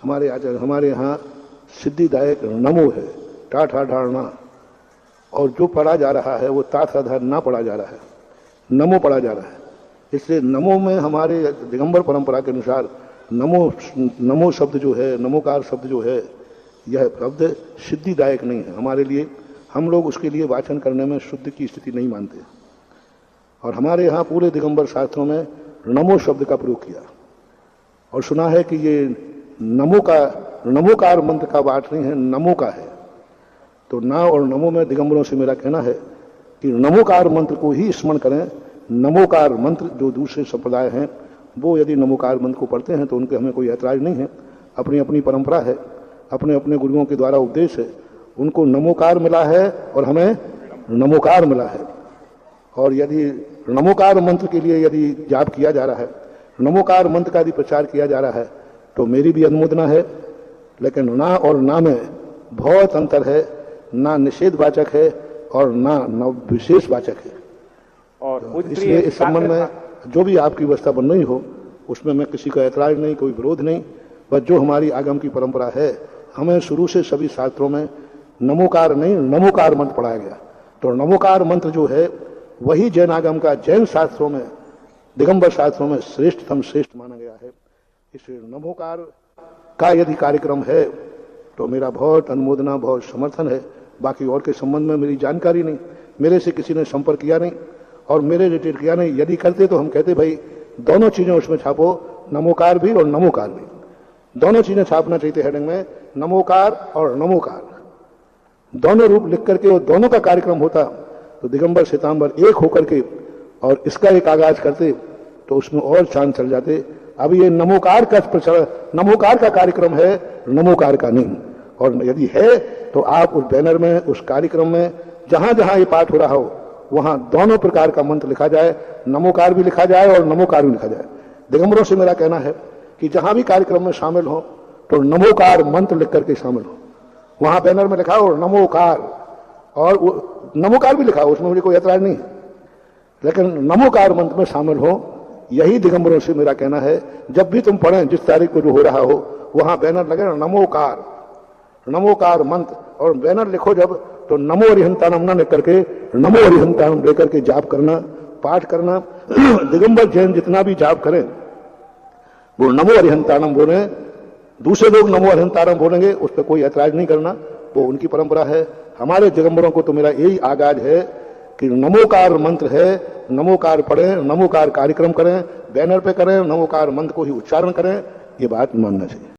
हमारे यहाँ सिद्धिदायक नमो है, टा ठा ढाड़ना, और जो पढ़ा जा रहा है वो ता था धा ना पढ़ा जा रहा है, नमो पढ़ा जा रहा है। इसलिए नमो में हमारे दिगंबर परंपरा के अनुसार नमो शब्द जो है, नमोकार शब्द जो है, यह शब्द सिद्धिदायक नहीं है हमारे लिए। हम लोग उसके लिए वाचन करने में शुद्ध की स्थिति नहीं मानते, और हमारे यहाँ पूरे दिगंबर शास्त्रों में नमो शब्द का प्रयोग किया, और सुना है कि ये नमोकार मंत्र का पाठ नहीं है, नमो का है। तो ना और नमो में दिगंबरों से मेरा कहना है कि नमोकार मंत्र को ही स्मरण करें। नमोकार मंत्र जो दूसरे संप्रदाय हैं वो यदि नमोकार मंत्र को पढ़ते हैं तो उनके हमें कोई ऐतराज नहीं है, अपनी अपनी परंपरा है, अपने अपने गुरुओं के द्वारा उपदेश है, उनको नमोकार मिला है और हमें नमोकार मिला है। और यदि नमोकार मंत्र के लिए यदि जाप किया जा रहा है, नमोकार मंत्र का यदि प्रचार किया जा रहा है, तो मेरी भी अनुमोदना है, लेकिन ना और ना में बहुत अंतर है, ना निषेधवाचक है और ना विशेषवाचक है। और इसलिए इस संबंध में जो भी आपकी व्यवस्था बन रही हो उसमें मैं किसी का ऐतराज नहीं, कोई विरोध नहीं, बस जो हमारी आगम की परंपरा है, हमें शुरू से सभी शास्त्रों में नमोकार नहीं नमोकार मंत्र पढ़ाया गया। तो नमोकार मंत्र जो है वही जैन आगम का जैन शास्त्रों में, दिगंबर शास्त्रों में श्रेष्ठतम श्रेष्ठ माना गया है। इस नमोकार का यदि कार्यक्रम है तो मेरा बहुत अनुमोदना, बहुत समर्थन है। बाकी और के संबंध में मेरी जानकारी नहीं, मेरे से किसी ने संपर्क किया नहीं और मेरे रिलेटेड किया नहीं। यदि करते तो हम कहते भाई दोनों चीजें उसमें छापो, नमोकार भी और नमोकार भी, दोनों चीजें छापना चाहिए हेडिंग में, नमोकार और नमोकार दोनों रूप लिख करके और दोनों का कार्यक्रम होता तो दिगंबर श्वेतांबर एक होकर के और इसका एक आगाज करते तो उसमें और चांद चल जाते। अब ये नमोकार का कार्यक्रम है, नमोकार का नहीं। और यदि है तो आप उस बैनर में, उस कार्यक्रम में जहां जहां ये पाठ हो रहा हो वहां दोनों प्रकार का मंत्र लिखा जाए, नमोकार भी लिखा जाए और नमोकार भी लिखा जाए। दिगंबरों से मेरा कहना है कि जहां भी कार्यक्रम में शामिल हो तो नमोकार मंत्र लिख करके शामिल हो। वहां बैनर में लिखा हो नमोकार, और नमोकार भी लिखा हो, उसमें मुझे कोई ऐतराज नहीं है, लेकिन नमोकार मंत्र में शामिल हो। यही दिगंबरों से मेरा कहना है। जब भी तुम पढ़ें, जिस तारीख को जो हो रहा हो, वहां बैनर लगे नमोकार मंत्र, और बैनर लिखो जब तो नमो अरिहंतानम न लिख करके नमो अरिहंतानम लेकर के जाप करना, पाठ करना। दिगंबर जैन जितना भी जाप करें वो नमो अरिहंतानम बोले, दूसरे लोग नमो अरिहंतानम बोलेंगे, उस पर कोई ऐतराज नहीं करना, वो उनकी परंपरा है। हमारे दिगंबरों को तो मेरा यही आगाज है कि नमोकार मंत्र है, नमोकार पढ़ें, नमोकार कार्यक्रम करें, बैनर पे करें, नमोकार मंत्र को ही उच्चारण करें, ये बात मानना चाहिए।